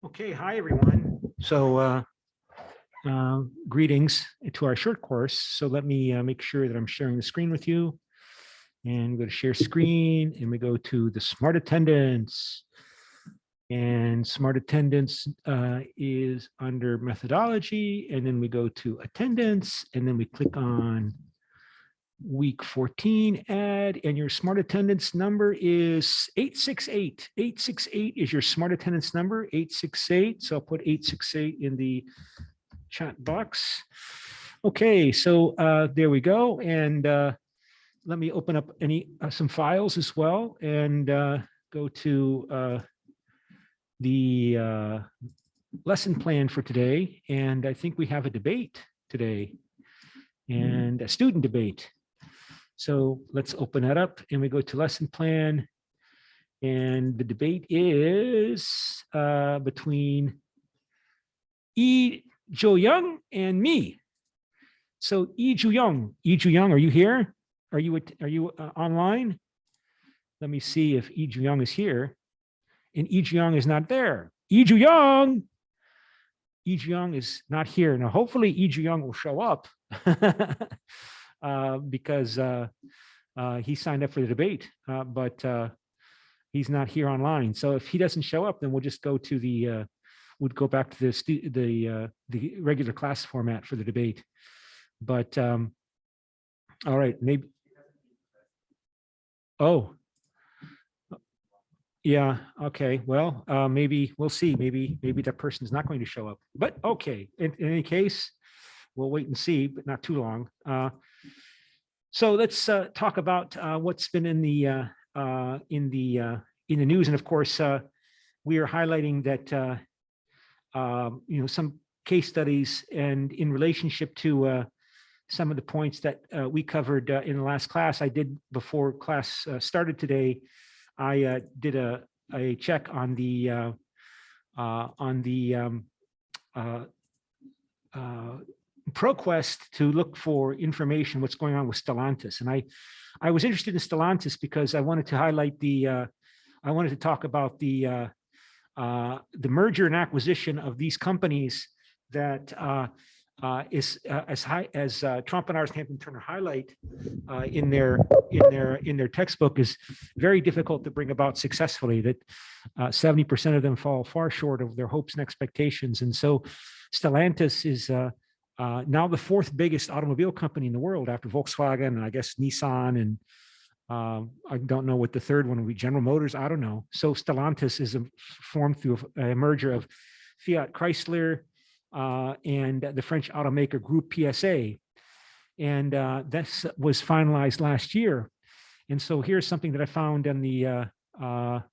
Okay, hi everyone. So greetings to our short course. So let me make sure that I'm sharing the screen with you. And we go to share screen and we go to the smart attendance. And smart attendance is under methodology. And then we go to attendance and then we click on week 14 add, and your smart attendance number is 868. 868 is your smart attendance number, 868. So I'll put 868 in the chat box. Okay, so there we go. And let me open up some files as well and go to the lesson plan for today. And I think we have a debate today and a student debate. So let's open that up and we go to lesson plan. And the debate is between Jo Young and me. So Jo Young, are you here? Are you online? Let me see if Jo Young is here. And Jo Young is not there. Jo Young is not here. Now, hopefully Jo Young will show up. Because he signed up for the debate, but he's not here online. So if he doesn't show up, then we'll just go to we'll go back to the regular class format for the debate. But all right, maybe. Oh, yeah. Okay. Well, maybe we'll see. Maybe that person is not going to show up. But okay. In any case, we'll wait and see. But not too long. So let's talk about what's been in the news, and of course, we are highlighting that some case studies, and in relationship to some of the points that we covered in the last class. I did before class started today. I did a check on the ProQuest to look for information, what's going on with Stellantis. And I was interested in Stellantis because I wanted to highlight I wanted to talk about the merger and acquisition of these companies that is as high as Trump and Hampton Turner highlight in their textbook, is very difficult to bring about successfully. That 70% of them fall far short of their hopes and expectations. And so Stellantis is now the fourth biggest automobile company in the world after Volkswagen and I guess Nissan, and I don't know what the third one would be, General Motors, I don't know. So Stellantis is formed through a merger of Fiat Chrysler and the French automaker Group PSA. And this was finalized last year. And so here's something that I found in the, and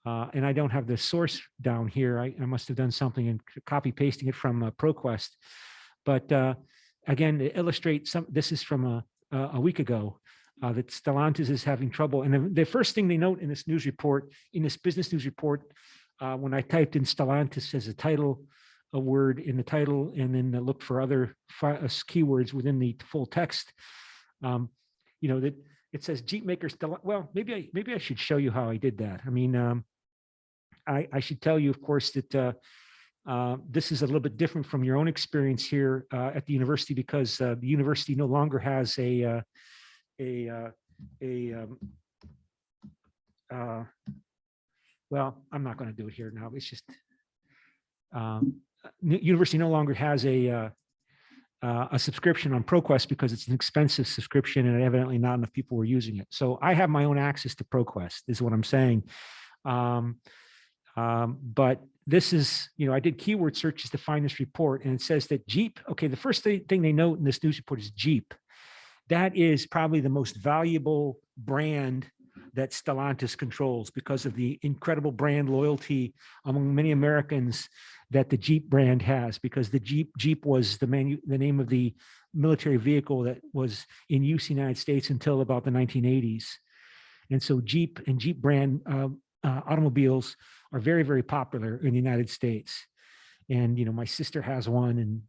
I don't have the source down here. I must have done something and copy pasting it from ProQuest. But again, to illustrate this is from a week ago, that Stellantis is having trouble. And the first thing they note in this news report, in this business news report, when I typed in Stellantis as a word in the title, and then looked for other keywords within the full text, that it says Jeep maker Stellantis. Well, maybe I should show you how I did that. I mean, I should tell you, of course, that this is a little bit different from your own experience here at the university, because the university no longer has well, I'm not going to do it here now. It's just university no longer has a subscription on ProQuest because it's an expensive subscription, and evidently not enough people were using it. So I have my own access to ProQuest, is what I'm saying. But this is, I did keyword searches to find this report, and it says that Jeep, okay, the first thing they note in this news report is Jeep. That is probably the most valuable brand that Stellantis controls because of the incredible brand loyalty among many Americans that the Jeep brand has, because the Jeep was the name of the military vehicle that was in use in the United States until about the 1980s. And so Jeep and Jeep brand automobiles are very, very popular in the United States. And, my sister has one, and,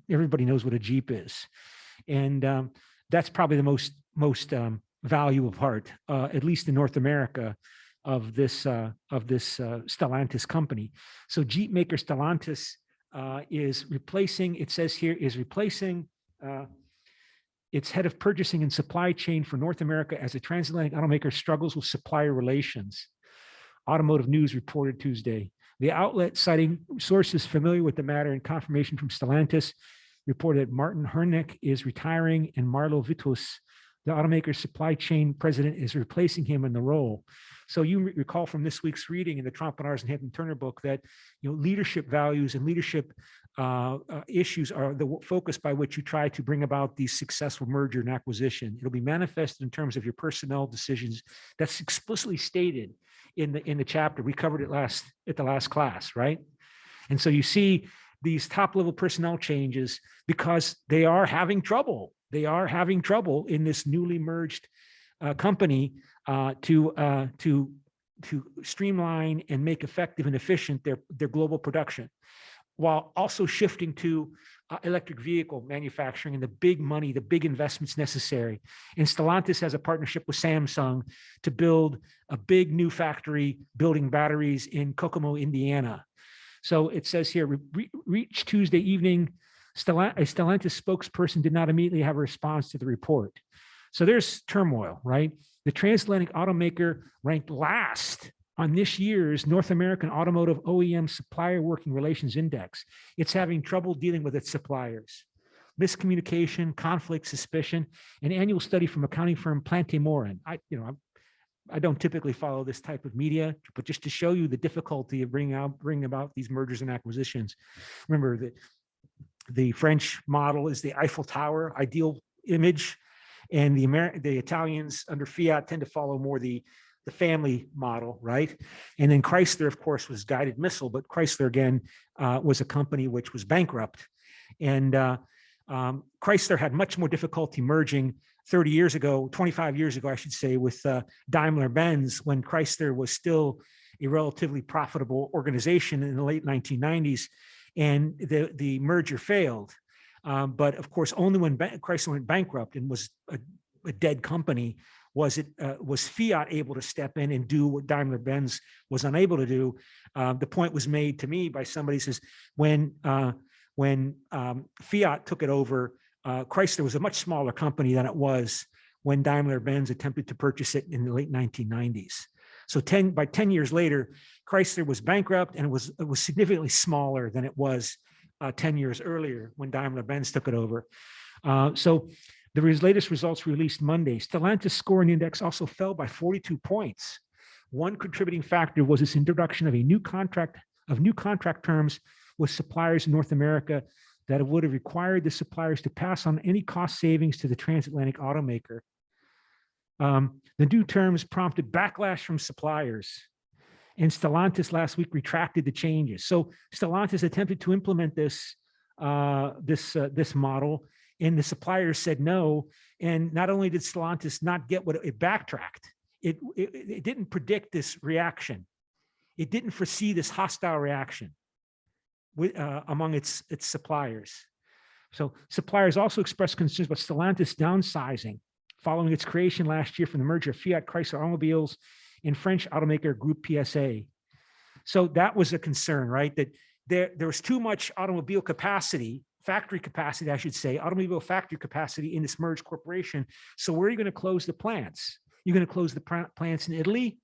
everybody knows what a Jeep is. And that's probably the most valuable part, at least in North America, of this Stellantis company. So Jeep maker Stellantis is replacing, it says here, its head of purchasing and supply chain for North America as a transatlantic automaker struggles with supplier relations. Automotive News reported Tuesday. The outlet, citing sources familiar with the matter and confirmation from Stellantis, reported Martin Hernick is retiring and Marlo Vitus, the automaker's supply chain president, is replacing him in the role. So you recall from this week's reading in the Trompenars and Hampton Turner book that leadership values and leadership issues are the focus by which you try to bring about these successful merger and acquisition. It'll be manifested in terms of your personnel decisions. That's explicitly stated in the chapter. We covered it at the last class, right? And so you see these top-level personnel changes because they are having trouble. They are having trouble in this newly merged company to streamline and make effective and efficient their global production, while also shifting to electric vehicle manufacturing and the big money, the big investments necessary. And Stellantis has a partnership with Samsung to build a big new factory building batteries in Kokomo, Indiana. So it says here, reached Tuesday evening, a Stellantis spokesperson did not immediately have a response to the report. So there's turmoil, right? The transatlantic automaker ranked last on this year's North American Automotive OEM Supplier Working Relations Index. It's having trouble dealing with its suppliers. Miscommunication, conflict, suspicion, an annual study from accounting firm Plante Morin. I don't typically follow this type of media, but just to show you the difficulty of bringing about these mergers and acquisitions. Remember that the French model is the Eiffel Tower ideal image, and the Italians under Fiat tend to follow more the family model, right? And then Chrysler, of course, was guided missile, but Chrysler again was a company which was bankrupt, and Chrysler had much more difficulty merging 25 years ago, I should say, with Daimler-Benz, when Chrysler was still a relatively profitable organization in the late 1990s, and the merger failed. But of course, only when Chrysler went bankrupt and was a dead company was Fiat able to step in and do what Daimler-Benz was unable to do. The point was made to me by somebody who says, when Fiat took it over, Chrysler was a much smaller company than it was when Daimler-Benz attempted to purchase it in the late 1990s. So by 10 years later, Chrysler was bankrupt, and it was significantly smaller than it was 10 years earlier when Daimler-Benz took it over. So the latest results released Monday. Stellantis scoring index also fell by 42 points. One contributing factor was its introduction of new contract terms with suppliers in North America that would have required the suppliers to pass on any cost savings to the transatlantic automaker. The new terms prompted backlash from suppliers, and Stellantis last week retracted the changes. So Stellantis attempted to implement this model, and the suppliers said no. And not only did Stellantis not get what it backtracked, it didn't predict this reaction. It didn't foresee this hostile reaction among its suppliers. So suppliers also expressed concerns about Stellantis downsizing following its creation last year from the merger of Fiat Chrysler Automobiles and French automaker Group PSA. So that was a concern, right? That there was too much automobile capacity, factory capacity, I should say, automobile factory capacity in this merged corporation. So where are you going to close the plants? You're going to close the plants in Italy,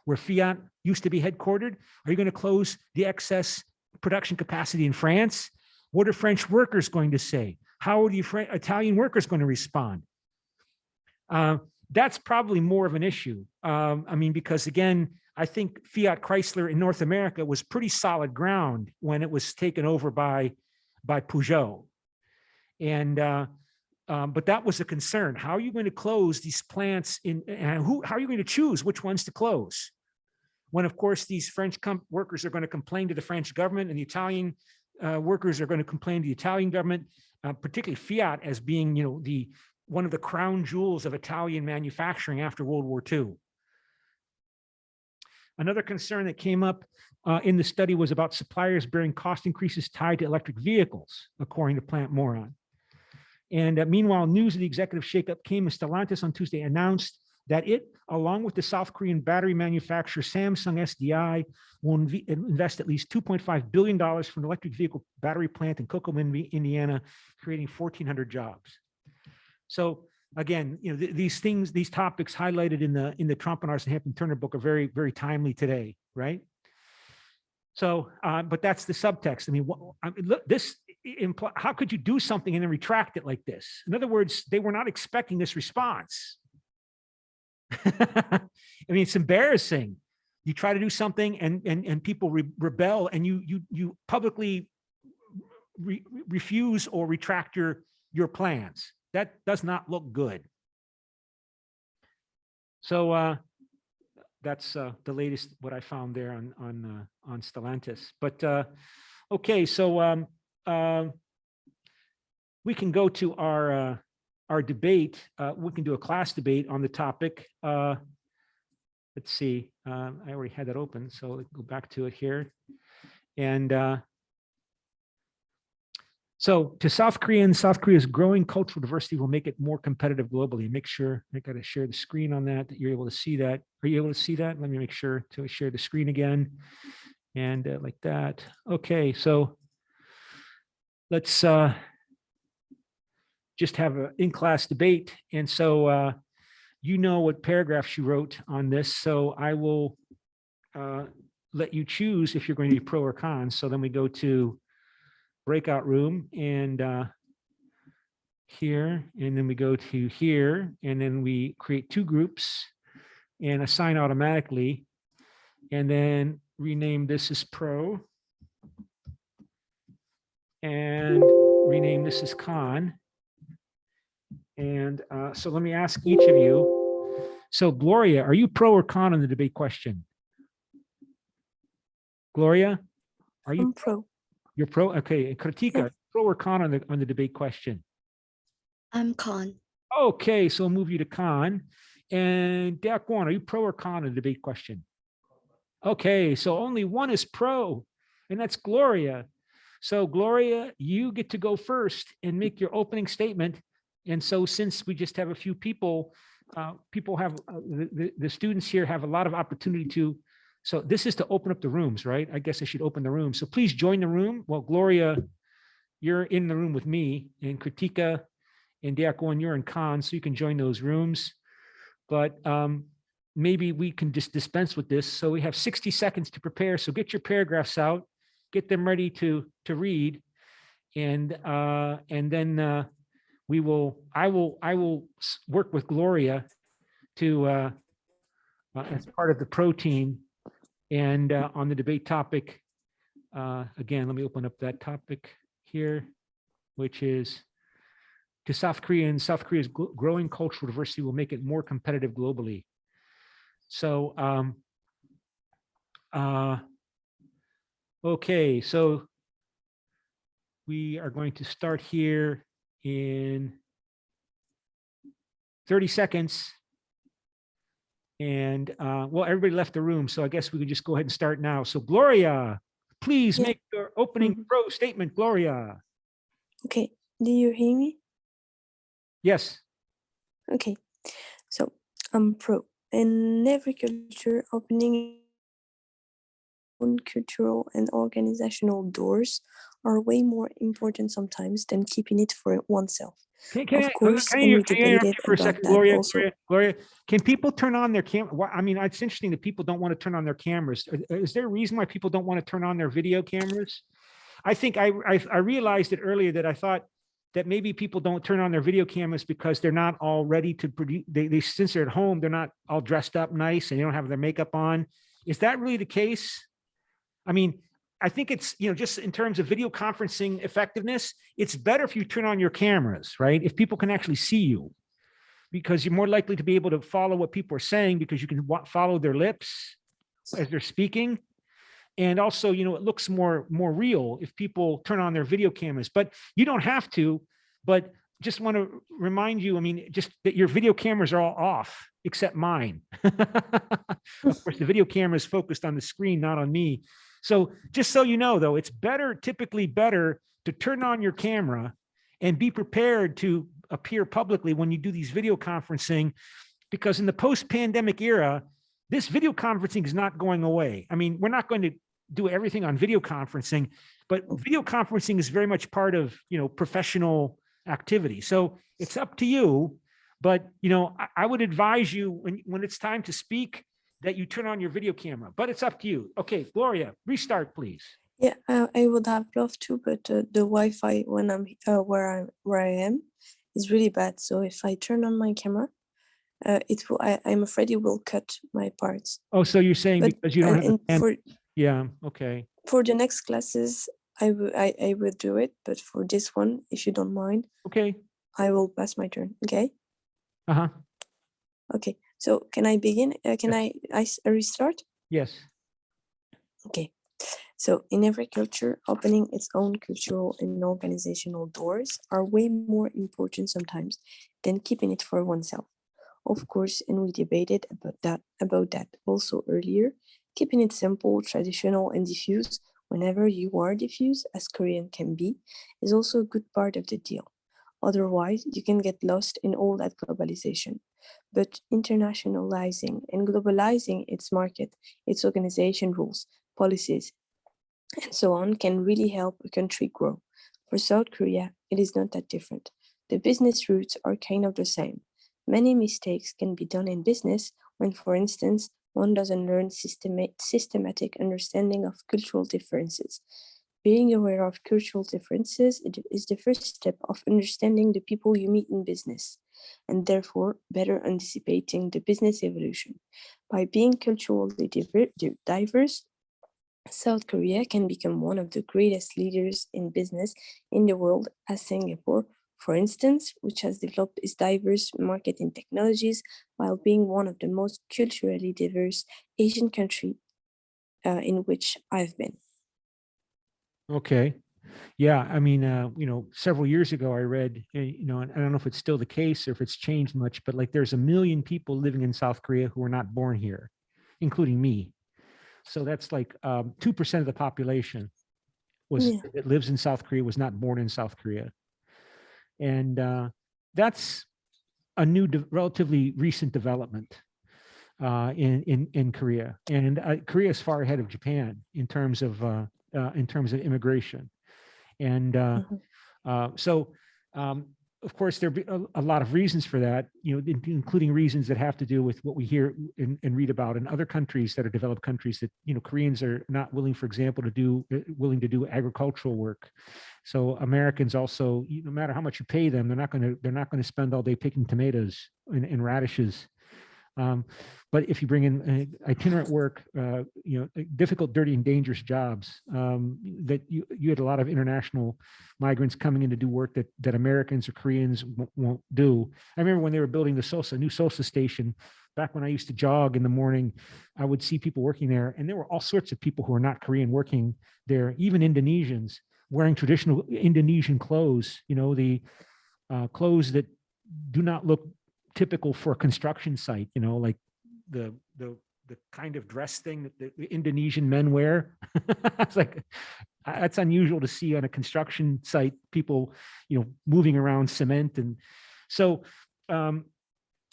where Fiat used to be headquartered? Are you going to close the excess production capacity in France? What are French workers going to say? How are the Italian workers going to respond? That's probably more of an issue. Because again, I think Fiat Chrysler in North America was pretty solid ground when it was taken over by Peugeot. And but that was a concern. How are you going to close these plants and how are you going to choose which ones to close? When, of course, these French workers are going to complain to the French government, and the Italian workers are going to complain to the Italian government, particularly Fiat as being, one of the crown jewels of Italian manufacturing after World War II. Another concern that came up in the study was about suppliers bearing cost increases tied to electric vehicles, according to Plant Moron. And meanwhile, news of the executive shakeup came as Stellantis on Tuesday announced that it, along with the South Korean battery manufacturer Samsung SDI, will invest at least $2.5 billion for an electric vehicle battery plant in Kokomo, Indiana, creating 1,400 jobs. So again, these things, these topics highlighted in the Trump and Arsen Hampton Turner book are very, very timely today, right? So, but that's the subtext. I mean, look, this how could you do something and then retract it like this? In other words, they were not expecting this response. I mean, it's embarrassing. You try to do something and people rebel, and you publicly refuse or retract your plans. That does not look good. So that's the latest what I found there on Stellantis. But okay, so we can go to our debate. We can do a class debate on the topic. Let's see. I already had that open, so let's go back to it here. And so to South Koreans, South Korea's growing cultural diversity will make it more competitive globally. Make sure I got to share the screen on that you're able to see that. Are you able to see that? Let me make sure to share the screen again. And like that. Okay, so let's just have an in-class debate. And so you know what paragraph she wrote on this. So I will let you choose if you're going to be pro or con. So then we go to breakout room and here, and then we go to here, and then we create two groups and assign automatically, and then rename this as pro and rename this as con. And so let me ask each of you. So Gloria, are you pro or con on the debate question? Gloria, are you? I'm pro. You're pro? Okay. And Kritika, Yeah. pro or con on the debate question? I'm con. Okay, so we'll move you to con. And Dakwon, are you pro or con on the debate question? Okay, so only one is pro, and that's Gloria. So Gloria, you get to go first and make your opening statement. And so since we just have a few people, people have, the students here have a lot of opportunity to, so this is to open up the rooms, right? I guess I should open the room. So please join the room. Well, Gloria, you're in the room with me, and Kritika and Dakwon, you're in con, so you can join those rooms. But maybe we can just dispense with this. So we have 60 seconds to prepare. So get your paragraphs out, get them ready to read, and then I will work with Gloria to as part of the pro team, and on the debate topic. Again, let me open up that topic here, which is to South Koreans, South Korea's growing cultural diversity will make it more competitive globally. So, okay, so we are going to start here in 30 seconds. And well, everybody left the room, so I guess we could just go ahead and start now. So Gloria, please make your opening pro statement, Gloria. Okay, do you hear me? Yes. Okay, so I'm pro. In every culture, opening cultural and organizational doors are way more important sometimes than keeping it for oneself. Of course, and we debated for a about second, that Gloria, also. Gloria, can people turn on their camera? I mean, it's interesting that people don't want to turn on their cameras. Is there a reason why people don't want to turn on their video cameras? I think I realized it earlier that I thought that maybe people don't turn on their video cameras because they're not all ready to produce. They since they're at home, they're not all dressed up nice and they don't have their makeup on. Is that really the case? I mean, I think it's, just in terms of video conferencing effectiveness, it's better if you turn on your cameras, right? If people can actually see you, because you're more likely to be able to follow what people are saying because you can follow their lips as they're speaking. And also, it looks more real if people turn on their video cameras, but you don't have to. But just want to remind you, I mean, just that your video cameras are all off except mine. Of course, the video camera is focused on the screen, not on me. So just so you know, though, it's typically better to turn on your camera and be prepared to appear publicly when you do these video conferencing, because in the post-pandemic era, this video conferencing is not going away. I mean, we're not going to do everything on video conferencing, but video conferencing is very much part of, professional activity. So it's up to you, but, I would advise you when it's time to speak that you turn on your video camera, but it's up to you. Okay, Gloria, restart, please. Yeah, I would have loved to, but the Wi-Fi when I'm where I am is really bad. So if I turn on my camera, I'm afraid it will cut my parts. Oh, so you're saying because you don't have yeah, okay. For the next classes, I will do it, but for this one, if you don't mind, okay, I will pass my turn. Okay. Okay. So can I begin? Can I restart? Yes. Okay. So in every culture, opening its own cultural and organizational doors are way more important sometimes than keeping it for oneself. Of course, and we debated about that also earlier, keeping it simple, traditional, and diffuse whenever you are diffuse, as Korean can be, is also a good part of the deal. Otherwise, you can get lost in all that globalization. But internationalizing and globalizing its market, its organization rules, policies, and so on can really help a country grow. For South Korea, it is not that different. The business roots are kind of the same. Many mistakes can be done in business when, for instance, one doesn't learn systematic understanding of cultural differences. Being aware of cultural differences is the first step of understanding the people you meet in business, and therefore better anticipating the business evolution. By being culturally diverse, South Korea can become one of the greatest leaders in business in the world, as Singapore, for instance, which has developed its diverse market in technologies while being one of the most culturally diverse Asian countries in which I've been. Okay. Yeah. I mean, several years ago, I read, and I don't know if it's still the case or if it's changed much, but like there's 1 million people living in South Korea who were not born here, including me. So that's like 2% of the population that lives in South Korea was not born in South Korea. And that's a new, relatively recent development in Korea. And Korea is far ahead of Japan in terms of immigration. And so, of course, there are a lot of reasons for that, including reasons that have to do with what we hear and read about in other countries that are developed countries that, Koreans are not willing, for example, to do agricultural work. So Americans also, no matter how much you pay them, they're not going to spend all day picking tomatoes and radishes. But if you bring in itinerant work, difficult, dirty, and dangerous jobs, that you had a lot of international migrants coming in to do work that Americans or Koreans won't do. I remember when they were building the new Sosa station, back when I used to jog in the morning, I would see people working there, and there were all sorts of people who are not Korean working there, even Indonesians wearing traditional Indonesian clothes, the clothes that do not look typical for a construction site, like the kind of dress thing that the Indonesian men wear. It's like, that's unusual to see on a construction site, people, moving around cement. And so,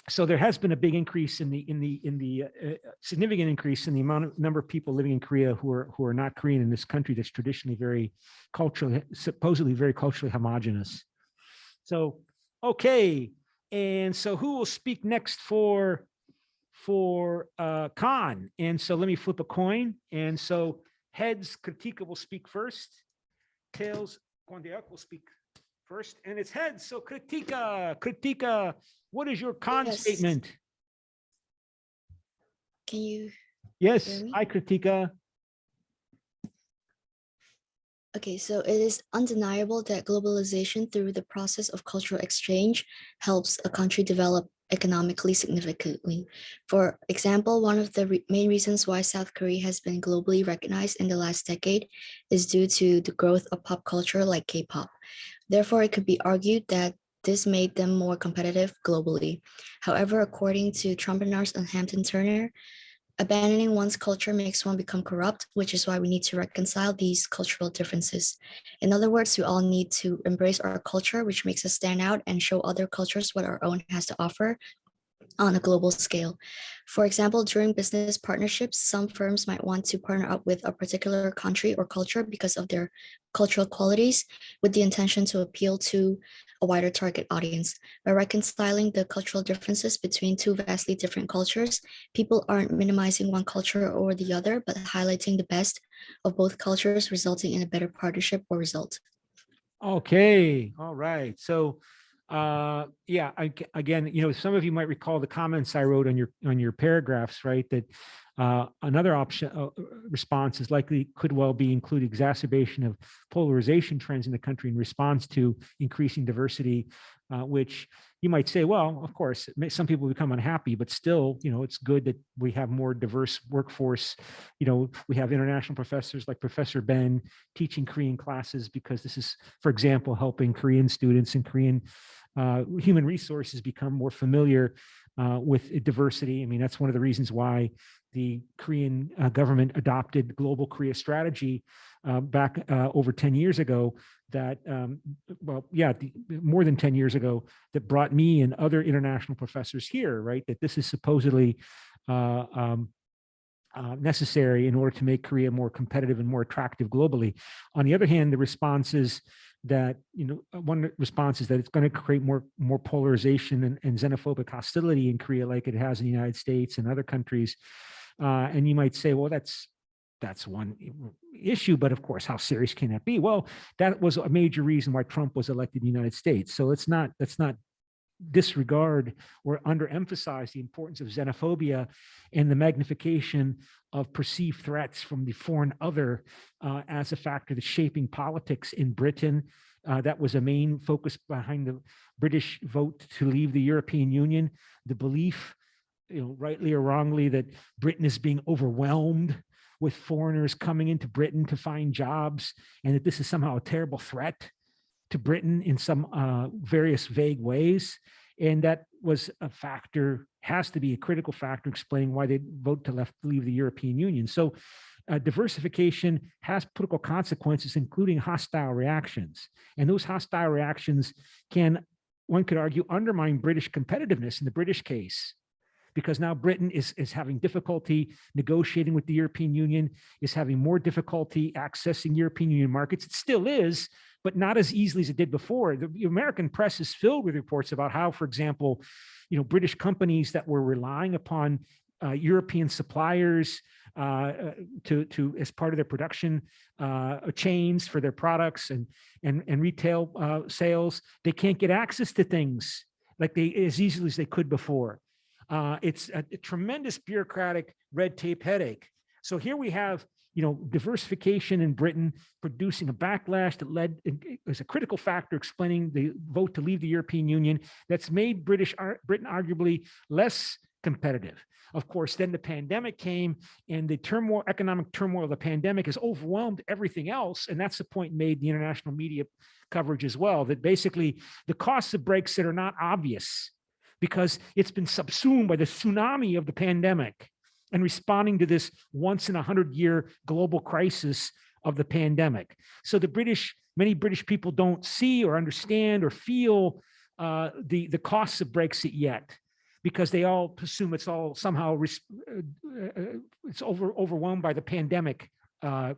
so there has been a big increase in the significant increase in the number of people living in Korea who are not Korean in this country that's traditionally supposedly very culturally homogenous. So, okay. And so who will speak next for Khan? And so let me flip a coin. And so heads, Kritika will speak first. Tails, Kwandeak will speak first. And it's heads. So Kritika, what is your Khan statement? Can you Yes. hear me? Hi, Kritika. Okay, so it is undeniable that globalization through the process of cultural exchange helps a country develop economically significantly. For example, one of the main reasons why South Korea has been globally recognized in the last decade is due to the growth of pop culture like K-pop. Therefore, it could be argued that this made them more competitive globally. However, according to Trumpeters and Hampton Turner, abandoning one's culture makes one become corrupt, which is why we need to reconcile these cultural differences. In other words, we all need to embrace our culture, which makes us stand out and show other cultures what our own has to offer on a global scale. For example, during business partnerships, some firms might want to partner up with a particular country or culture because of their cultural qualities, with the intention to appeal to a wider target audience. By reconciling the cultural differences between two vastly different cultures, people aren't minimizing one culture or the other, but highlighting the best of both cultures, resulting in a better partnership or result. Okay. All right. So, yeah, again, some of you might recall the comments I wrote on your paragraphs, right? That another option response is likely could well be include exacerbation of polarization trends in the country in response to increasing diversity, which you might say, well, of course, some people become unhappy, but still, it's good that we have more diverse workforce. We have international professors like Professor Ben teaching Korean classes because this is, for example, helping Korean students and Korean human resources become more familiar with diversity. I mean, that's one of the reasons why the Korean government adopted Global Korea Strategy back over 10 years ago that, more than 10 years ago, that brought me and other international professors here, right? That this is supposedly necessary in order to make Korea more competitive and more attractive globally. On the other hand, the response is that, one response is that it's going to create more polarization and xenophobic hostility in Korea like it has in the United States and other countries. And you might say, well, that's one issue, but of course, how serious can that be? Well, that was a major reason why Trump was elected in the United States. So let's not disregard or underemphasize the importance of xenophobia and the magnification of perceived threats from the foreign other as a factor that's shaping politics in Britain. That was a main focus behind the British vote to leave the European Union. The belief, rightly or wrongly, that Britain is being overwhelmed with foreigners coming into Britain to find jobs, and that this is somehow a terrible threat to Britain in some various vague ways. And that was a factor, has to be a critical factor explaining why they vote to leave the European Union. So diversification has political consequences, including hostile reactions. And those hostile reactions can, one could argue, undermine British competitiveness in the British case, because now Britain is having difficulty negotiating with the European Union, is having more difficulty accessing European Union markets. It still is, but not as easily as it did before. The American press is filled with reports about how, for example, British companies that were relying upon European suppliers to as part of their production chains for their products and retail sales, they can't get access to things like as easily as they could before. It's a tremendous bureaucratic red tape headache. So here we have, diversification in Britain producing a backlash that led as a critical factor explaining the vote to leave the European Union that's made Britain arguably less competitive. Of course, then the pandemic came, and the economic turmoil of the pandemic has overwhelmed everything else. And that's the point made in the international media coverage as well, that basically the costs of Brexit are not obvious because it's been subsumed by the tsunami of the pandemic and responding to this once in 100-year global crisis of the pandemic. So many British people don't see or understand or feel the costs of Brexit yet, because they all assume it's all somehow it's overwhelmed by the pandemic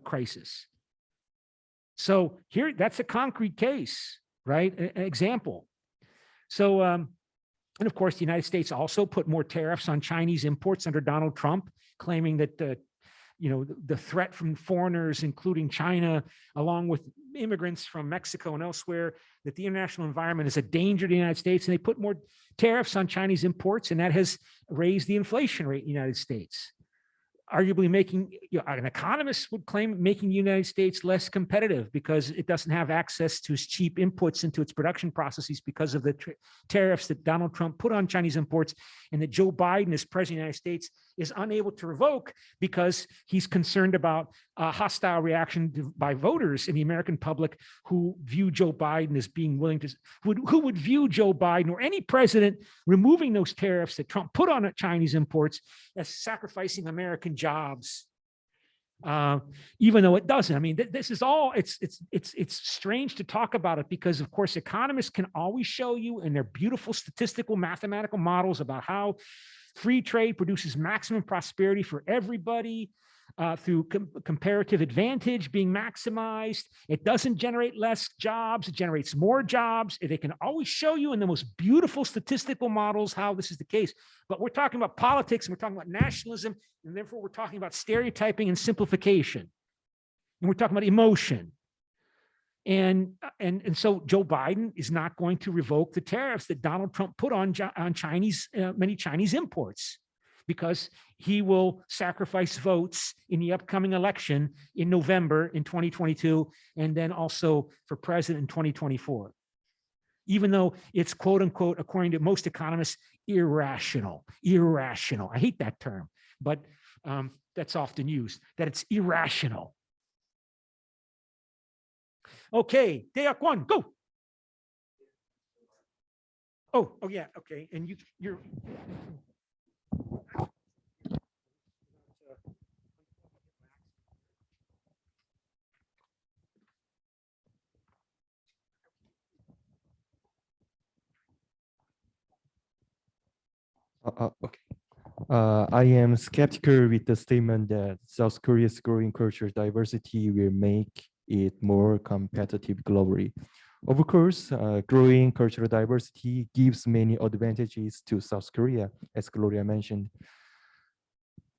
crisis. So here, that's a concrete case, right? An example. So, and of course, the United States also put more tariffs on Chinese imports under Donald Trump, claiming that the threat from foreigners, including China, along with immigrants from Mexico and elsewhere, that the international environment is a danger to the United States. And they put more tariffs on Chinese imports, and that has raised the inflation rate in the United States. arguably making, an economist would claim making the United States less competitive because it doesn't have access to cheap inputs into its production processes because of the tariffs that Donald Trump put on Chinese imports, and that Joe Biden, as president of the United States, is unable to revoke because he's concerned about a hostile reaction by voters in the American public who view Joe Biden as being willing to, who would view Joe Biden or any president removing those tariffs that Trump put on Chinese imports as sacrificing American jobs, even though it doesn't. I mean, this is all, it's strange to talk about it because, of course, economists can always show you in their beautiful statistical mathematical models about how free trade produces maximum prosperity for everybody through comparative advantage being maximized. It doesn't generate less jobs, it generates more jobs. They can always show you in the most beautiful statistical models how this is the case. But we're talking about politics, and we're talking about nationalism, and therefore we're talking about stereotyping and simplification. And we're talking about emotion. And so Joe Biden is not going to revoke the tariffs that Donald Trump put on Chinese, many Chinese imports, because he will sacrifice votes in the upcoming election in November in 2022, and then also for president in 2024. Even though it's quote unquote, according to most economists, irrational. I hate that term, but that's often used, that it's irrational. Okay, Daekwon, go. Oh yeah, okay, and you're. Okay. I am skeptical with the statement that South Korea's growing cultural diversity will make it more competitive globally. Of course, growing cultural diversity gives many advantages to South Korea, as Gloria mentioned,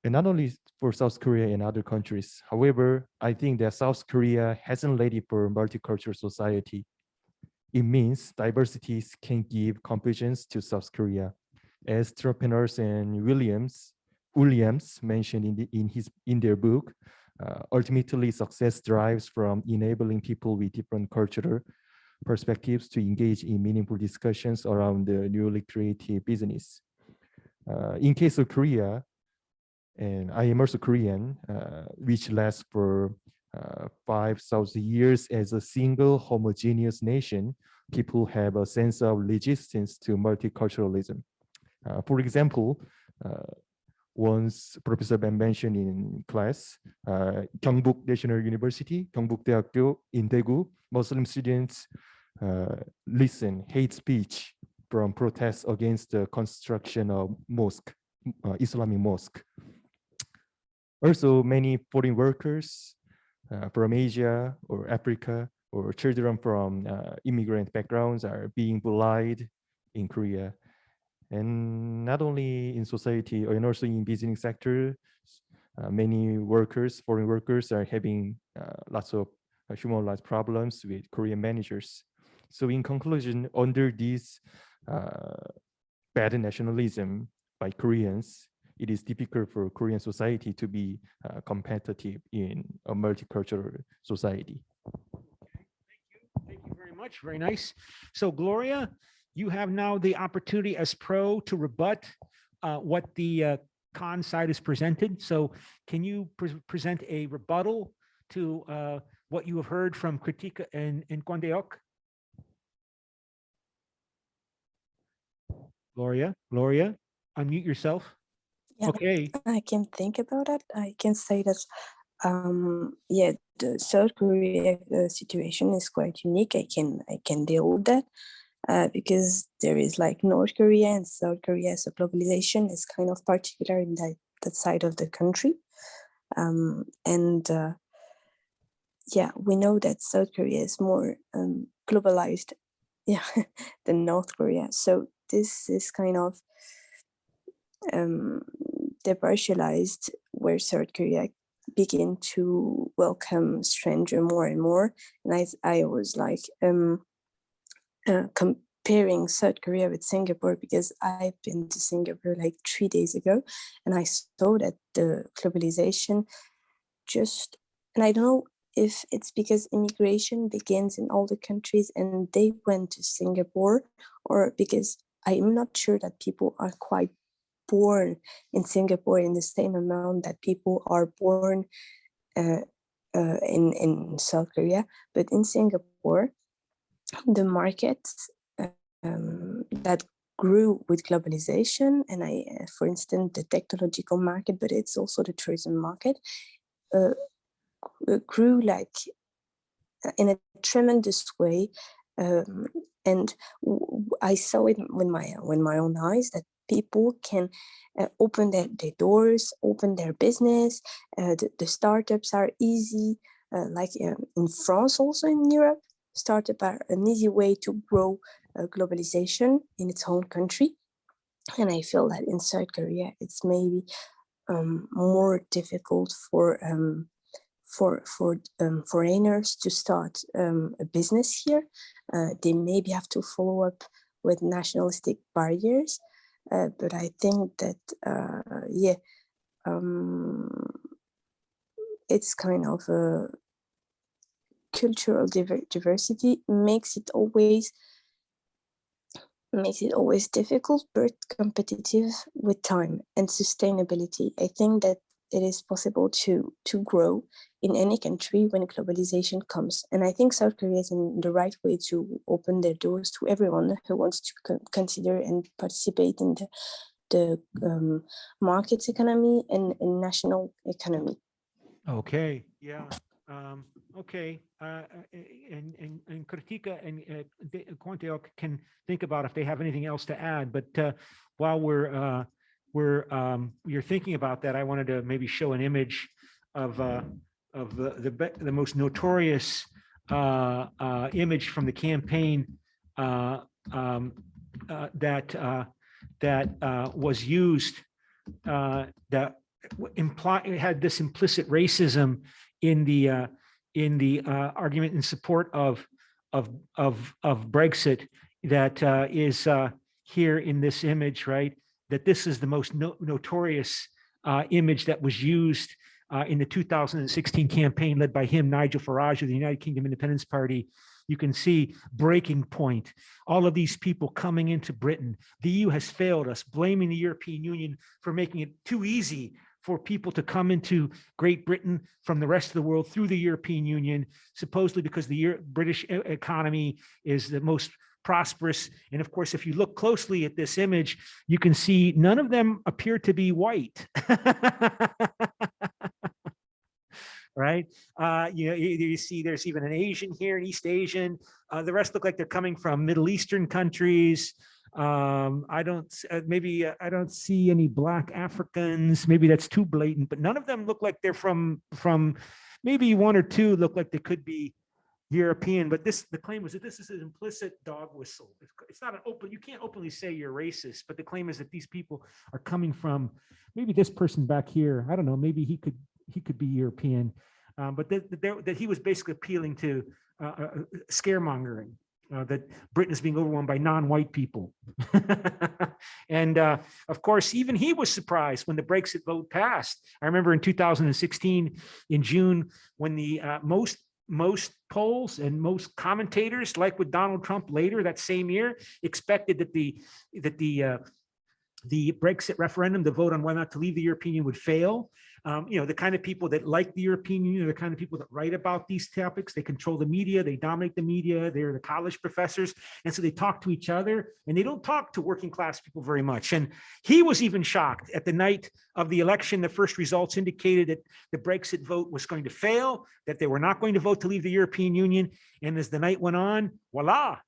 and not only for South Korea and other countries. However, I think that South Korea hasn't ready for multicultural society. It means diversities can give competitions to South Korea. As entrepreneurs and Williams mentioned in their book, ultimately success drives from enabling people with different cultural perspectives to engage in meaningful discussions around the newly created business. In case of Korea, and I am also Korean, which lasts for 5,000 years as a single homogeneous nation, people have a sense of resistance to multiculturalism. For example, once Professor Ben mentioned in class, Gyeongbuk National University, Gyeongbuk대학교 in Daegu, Muslim students listen hate speech from protests against the construction of mosque, Islamic mosque. Also, many foreign workers from Asia or Africa or children from immigrant backgrounds are being bullied in Korea. And not only in society, and also in business sector, many workers, foreign workers, are having lots of human rights problems with Korean managers. So in conclusion, under this bad nationalism by Koreans, it is difficult for Korean society to be competitive in a multicultural society. Thank you very much. Very nice. So Gloria, you have now the opportunity as pro to rebut what the con side is presented. So can you present a rebuttal to what you have heard from Kritika and Kwandeok? Gloria, unmute yourself. Yeah, okay. I can think about it. I can say that, yeah, the South Korea situation is quite unique. I can deal with that. Because there is like North Korea and South Korea, so globalization is kind of particular in that side of the country. Yeah, we know that South Korea is more globalized, yeah, than North Korea. So this is kind of departialized, where South Korea begin to welcome stranger more and more. And I was like, pairing South Korea with Singapore because I've been to Singapore like 3 days ago, and I saw that the globalization just, and I don't know if it's because immigration begins in all the countries and they went to Singapore, or because I'm not sure that people are quite born in Singapore in the same amount that people are born in South Korea. But in Singapore, the markets that grew with globalization, and for instance, the technological market, but it's also the tourism market, grew like in a tremendous way. And I saw it with my own eyes that people can open their doors, open their business. The startups are easy, like in France, also in Europe. Startups are an easy way to grow globalization in its own country. And I feel that in South Korea, it's maybe more difficult for foreigners to start a business here. They maybe have to follow up with nationalistic barriers. But I think that, it's kind of a cultural diversity makes it always difficult but competitive with time and sustainability. I think that it is possible to grow in any country when globalization comes. And I think South Korea is in the right way to open their doors to everyone who wants to consider and participate in the markets economy and national economy. Okay, yeah. Okay, and Kritika and Quanteo can think about if they have anything else to add. But while you're thinking about that, I wanted to maybe show an image of the most notorious image from the campaign that was used that had this implicit racism in the argument in support of Brexit that is here in this image, right? That this is the most notorious image that was used in the 2016 campaign led by him, Nigel Farage of the United Kingdom Independence Party. You can see breaking point. All of these people coming into Britain. The EU has failed us, blaming the European Union for making it too easy for people to come into Great Britain from the rest of the world through the European Union, supposedly because the British economy is the most prosperous. And of course, if you look closely at this image, you can see none of them appear to be white. Right? You see there's even an Asian here, an East Asian. The rest look like they're coming from Middle Eastern countries. I don't see any Black Africans. Maybe that's too blatant, but none of them look like they're from maybe one or two look like they could be European. But the claim was that this is an implicit dog whistle. It's not an open, you can't openly say you're racist, but the claim is that these people are coming from, maybe this person back here, I don't know, maybe he could be European, but that he was basically appealing to scaremongering. That Britain is being overwhelmed by non-white people. And of course, even he was surprised when the Brexit vote passed. I remember in 2016, in June, when the most polls and most commentators, like with Donald Trump later that same year, expected that the Brexit referendum, the vote on whether or not to leave the European Union, would fail. The kind of people that like the European Union are the kind of people that write about these topics. They control the media, they dominate the media, they're the college professors. And so they talk to each other and they don't talk to working class people very much. And he was even shocked at the night of the election. The first results indicated that the Brexit vote was going to fail, that they were not going to vote to leave the European Union. And as the night went on, voila,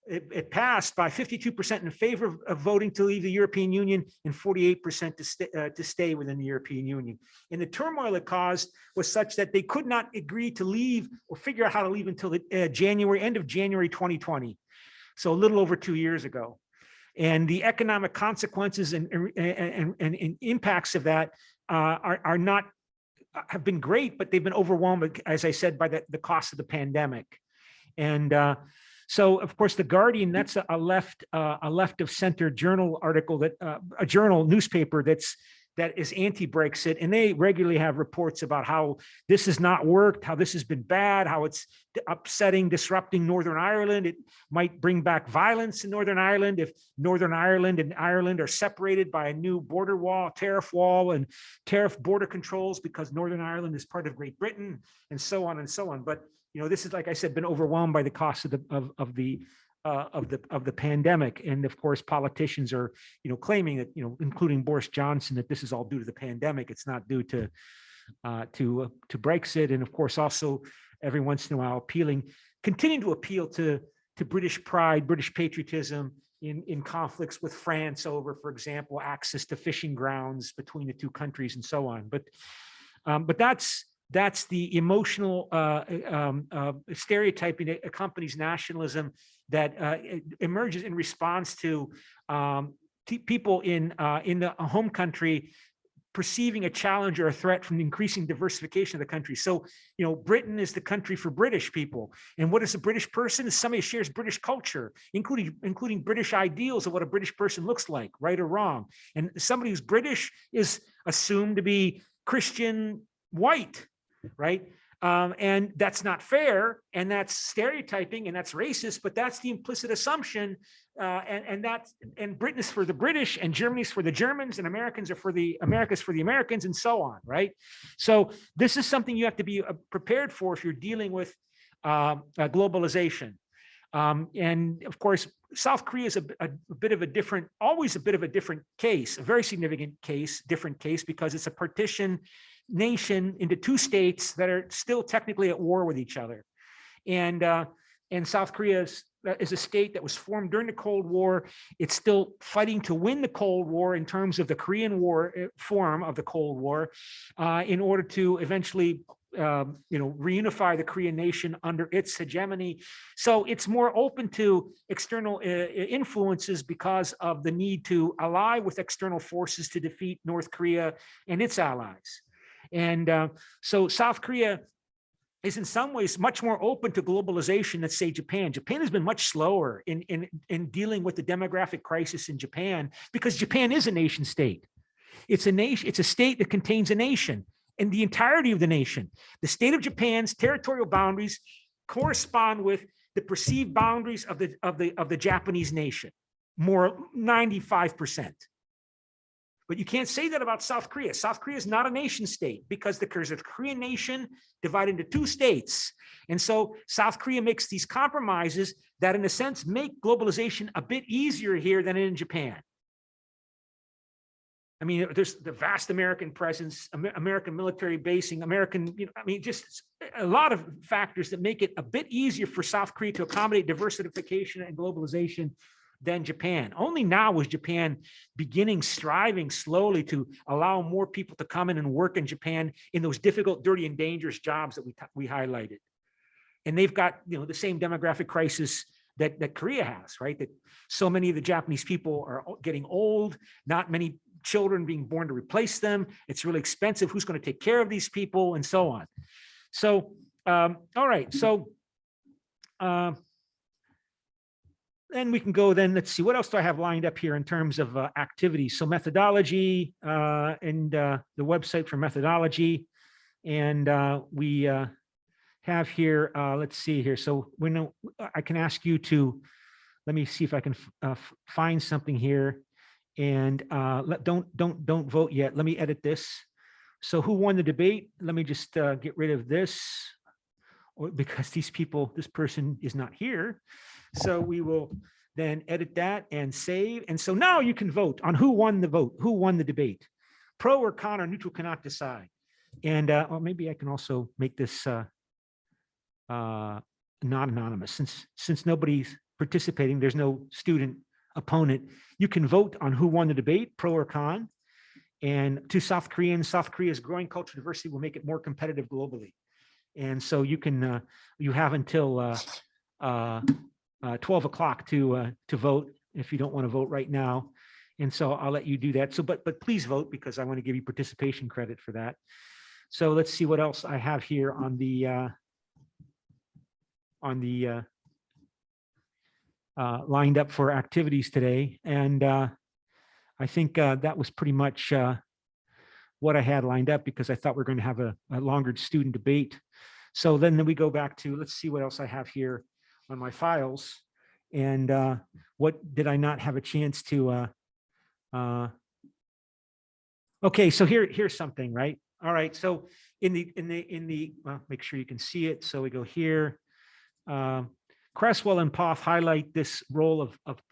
it passed by 52% in favor of voting to leave the European Union and 48% to stay within the European Union. And the turmoil it caused was such that they could not agree to leave or figure out how to leave until the end of January 2020. So a little over 2 years ago. And the economic consequences and impacts of that have been great, but they've been overwhelmed, as I said, by the cost of the pandemic. And So of course, the Guardian, that's a left of center journal article that a journal newspaper that is anti-Brexit, and they regularly have reports about how this has not worked, how this has been bad, how it's upsetting, disrupting Northern Ireland. It might bring back violence in Northern Ireland if Northern Ireland and Ireland are separated by a new border wall, tariff wall, and tariff border controls because Northern Ireland is part of Great Britain, and so on and so on. But this is, like I said, been overwhelmed by the cost of the pandemic, and of course politicians are claiming that including Boris Johnson, that this is all due to the pandemic. It's not due to Brexit, and of course also every once in a while continuing to appeal to British pride, British patriotism in conflicts with France over, for example, access to fishing grounds between the two countries and so on. But that's the emotional stereotyping that accompanies nationalism that emerges in response to people in the home country perceiving a challenge or a threat from the increasing diversification of the country. So, Britain is the country for British people. And what is a British person? Is somebody who shares British culture, including British ideals of what a British person looks like, right or wrong. And somebody who's British is assumed to be Christian, white, right? And that's not fair, and that's stereotyping, and that's racist, but that's the implicit assumption. And Britain is for the British, and Germany's for the Germans, and Americans are for the Americans, and so on, right? So this is something you have to be prepared for if you're dealing with globalization. And of course, South Korea is always a bit of a different case, a very significant case, different case, because it's a partition nation into two states that are still technically at war with each other. And South Korea is a state that was formed during the Cold War. It's still fighting to win the Cold War in terms of the Korean War form of the Cold War, in order to eventually reunify the Korean nation under its hegemony. So it's more open to external influences because of the need to ally with external forces to defeat North Korea and its allies. And so South Korea is in some ways much more open to globalization than, say, Japan. Japan has been much slower in dealing with the demographic crisis in Japan, because Japan is a nation state. It's a state that contains a nation, and the entirety of the nation. The state of Japan's territorial boundaries correspond with the perceived boundaries of the Japanese nation, more 95%. But you can't say that about South Korea. South Korea is not a nation state, because there's a Korean nation divided into two states. And so South Korea makes these compromises that, in a sense, make globalization a bit easier here than in Japan. I mean, there's the vast American presence, American military basing, just a lot of factors that make it a bit easier for South Korea to accommodate diversification and globalization than Japan. Only now is Japan striving slowly to allow more people to come in and work in Japan in those difficult, dirty, and dangerous jobs that we highlighted. And they've got the same demographic crisis that Korea has, right? That so many of the Japanese people are getting old, not many children being born to replace them. It's really expensive. Who's going to take care of these people, and so on. So, all right. So, then we can go, let's see, what else do I have lined up here in terms of activities? So methodology and the website for methodology. And we have here, let's see here. So I can ask you to, let me see if I can find something here. And don't vote yet. Let me edit this. So who won the debate? Let me just get rid of this, because this person is not here. So we will then edit that and save. And so now you can vote on who won the debate. Pro or con or neutral cannot decide. And or maybe I can also make this not anonymous, since nobody's participating, there's no student opponent. You can vote on who won the debate, pro or con. And to South Koreans, South Korea's growing cultural diversity will make it more competitive globally. And so you can you have until 12 o'clock to vote if you don't want to vote right now. And so I'll let you do that. So, but please vote, because I want to give you participation credit for that. So let's see what else I have here on the lined up for activities today. And I think that was pretty much what I had lined up, because I thought we were going to have a longer student debate. So then we go back to, let's see what else I have here on my files. And what did I not have a chance to, okay, so here's something, right? All right, so in the well, make sure you can see it. So we go here. Cresswell and Poff highlight this role of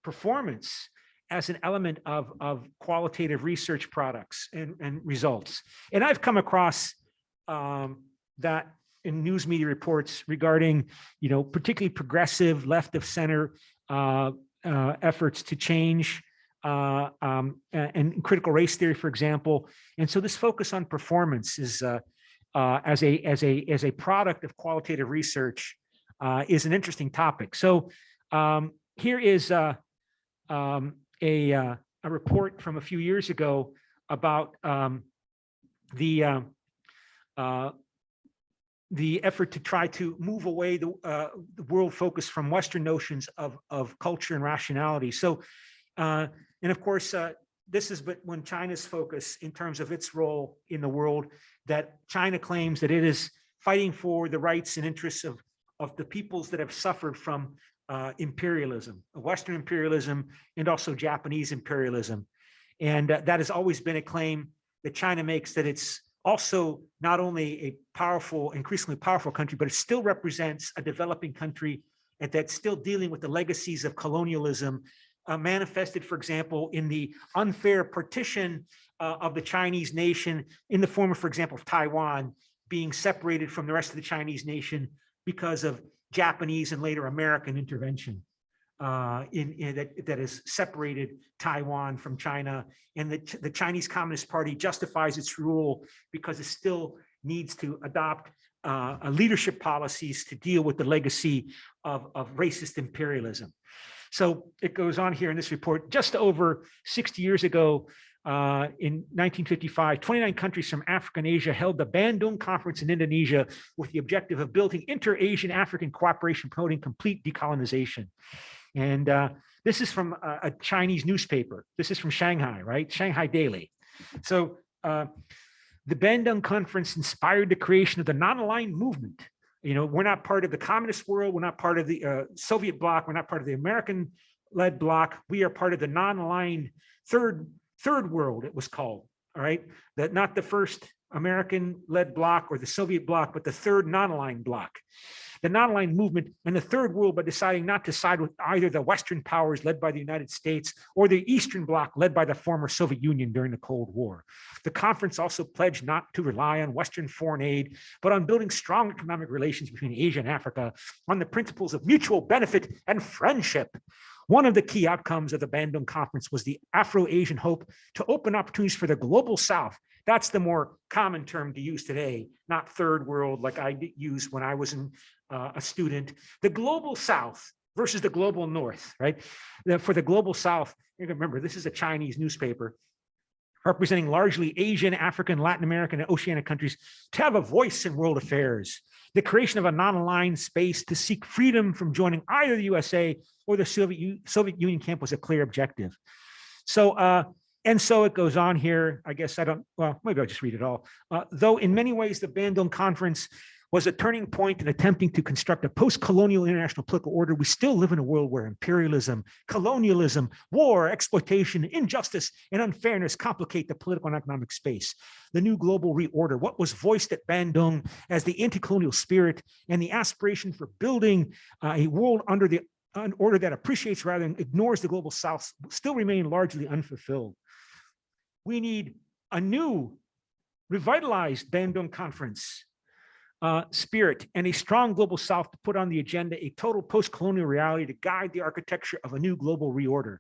performance as an element of qualitative research products and results. And I've come across that in news media reports regarding, particularly progressive left of center efforts to change and critical race theory, for example. And so this focus on performance is as a product of qualitative research is an interesting topic. So here is a report from a few years ago about the effort to try to move away the world focus from Western notions of culture and rationality. So, and of course, this is but when China's focus in terms of its role in the world, that China claims that it is fighting for the rights and interests of the peoples that have suffered from imperialism, Western imperialism, and also Japanese imperialism. And that has always been a claim that China makes, that it's also not only a powerful, increasingly powerful country, but it still represents a developing country and that's still dealing with the legacies of colonialism, manifested, for example, in the unfair partition of the Chinese nation in the form of, for example, of Taiwan being separated from the rest of the Chinese nation because of Japanese and later American intervention that has separated Taiwan from China. And the Chinese Communist Party justifies its rule because it still needs to adopt leadership policies to deal with the legacy of racist imperialism. So it goes on here in this report. Just over 60 years ago, in 1955, 29 countries from Africa and Asia held the Bandung Conference in Indonesia with the objective of building inter-Asian African cooperation, promoting complete decolonization. And this is from a Chinese newspaper. This is from Shanghai, right? Shanghai Daily. So the Bandung Conference inspired the creation of the non-aligned movement. We're not part of the communist world. We're not part of the Soviet bloc. We're not part of the American-led bloc. We are part of the non-aligned third world, it was called. All right, that not the first American-led bloc or the Soviet bloc, but the third non-aligned bloc. The non-aligned movement and the third world by deciding not to side with either the Western powers led by the United States or the Eastern Bloc led by the former Soviet Union during the Cold War. The conference also pledged not to rely on Western foreign aid, but on building strong economic relations between Asia and Africa on the principles of mutual benefit and friendship. One of the key outcomes of the Bandung Conference was the Afro-Asian hope to open opportunities for the global South. That's the more common term to use today, not third world like I used when I was a student. The global South versus the global North, right? For the global South, you can remember, this is a Chinese newspaper representing largely Asian, African, Latin American, and Oceanic countries to have a voice in world affairs. The creation of a non-aligned space to seek freedom from joining either the USA or the Soviet Union camp was a clear objective. So, and so it goes on here. I guess maybe I'll just read it all. Though in many ways, the Bandung Conference was a turning point in attempting to construct a post-colonial international political order, we still live in a world where imperialism, colonialism, war, exploitation, injustice, and unfairness complicate the political and economic space. The new global reorder, what was voiced at Bandung as the anti-colonial spirit and the aspiration for building a world under an order that appreciates rather than ignores the global South, still remain largely unfulfilled. We need a new, revitalized Bandung Conference spirit and a strong global South to put on the agenda a total post-colonial reality to guide the architecture of a new global reorder.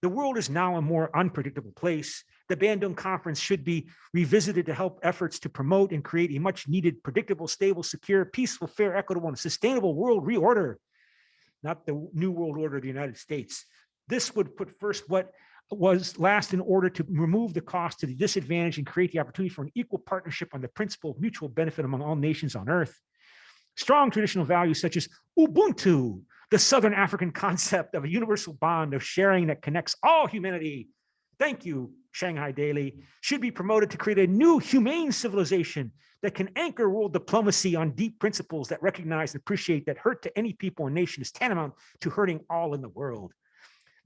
The world is now a more unpredictable place. The Bandung Conference should be revisited to help efforts to promote and create a much needed, predictable, stable, secure, peaceful, fair, equitable, and sustainable world reorder, not the new world order of the United States. This would put first what was last in order to remove the cost to the disadvantage and create the opportunity for an equal partnership on the principle of mutual benefit among all nations on earth. Strong traditional values such as Ubuntu, The Southern African concept of a universal bond of sharing that connects all humanity. Thank you, Shanghai Daily, should be promoted to create a new humane civilization that can anchor world diplomacy on deep principles that recognize and appreciate that hurt to any people and nation is tantamount to hurting all in the world.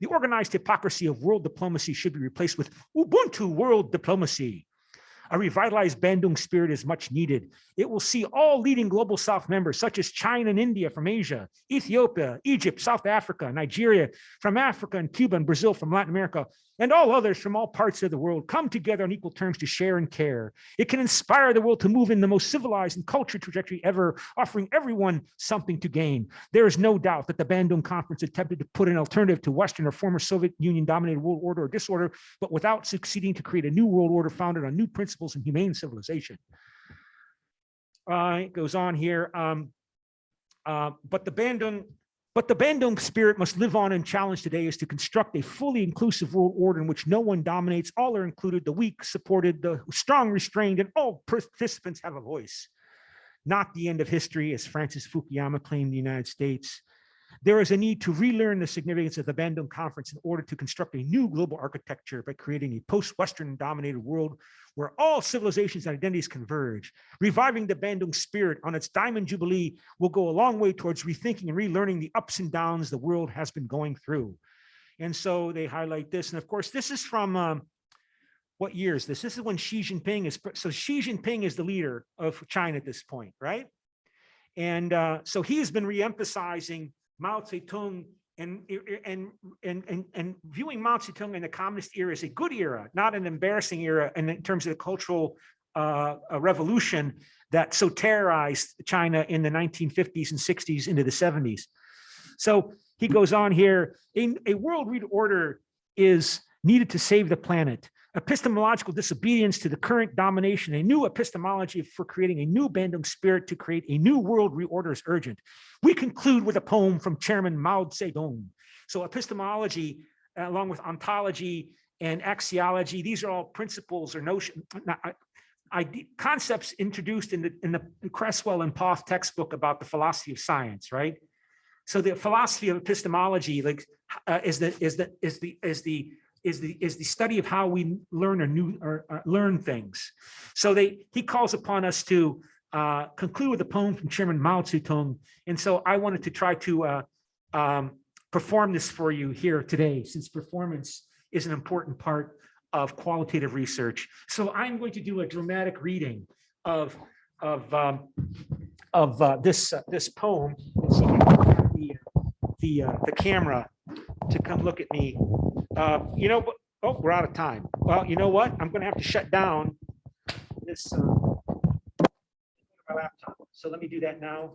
The organized hypocrisy of world diplomacy should be replaced with Ubuntu world diplomacy. A revitalized Bandung spirit is much needed. It will see all leading global South members, such as China and India from Asia, Ethiopia, Egypt, South Africa, Nigeria, from Africa and Cuba and Brazil from Latin America, and all others from all parts of the world come together on equal terms to share and care. It can inspire the world to move in the most civilized and cultured trajectory ever, offering everyone something to gain. There is no doubt that the Bandung Conference attempted to put an alternative to Western or former Soviet Union-dominated world order or disorder, but without succeeding to create a new world order founded on new principles and humane civilization. It goes on here. But the Bandung spirit must live on, and challenge today is to construct a fully inclusive world order in which no one dominates, all are included, the weak supported, the strong restrained, and all participants have a voice. Not the end of history, as Francis Fukuyama claimed in the United States. There is a need to relearn the significance of the Bandung Conference in order to construct a new global architecture by creating a post-Western dominated world where all civilizations and identities converge. Reviving the Bandung spirit on its Diamond Jubilee will go a long way towards rethinking and relearning the ups and downs the world has been going through. And so they highlight this. And of course, this is from what year is this? This is when Xi Jinping is, so Xi Jinping is the leader of China at this point, right? And so he has been re-emphasizing Mao Zedong and viewing Mao Zedong in the communist era as a good era, not an embarrassing era, and in terms of the cultural revolution that so terrorized China in the 1950s and 60s into the 70s. So he goes on here, a world reorder is needed to save the planet. Epistemological disobedience to the current domination, a new epistemology for creating a new Bandung spirit to create a new world reorder is urgent. We conclude with a poem from Chairman Mao Zedong. So epistemology, along with ontology and axiology, these are all principles or notions, concepts introduced in the Cresswell and Poth textbook about the philosophy of science, right? So the philosophy of epistemology, like, is the study of how we learn learn things. So he calls upon us to conclude with a poem from Chairman Mao Zedong. And so I wanted to try to perform this for you here today, since performance is an important part of qualitative research. So I'm going to do a dramatic reading of this poem. And see if I can have the camera to come look at me. You know, but, oh, we're out of time. Well, you know what? I'm going to have to shut down this my laptop. So let me do that now.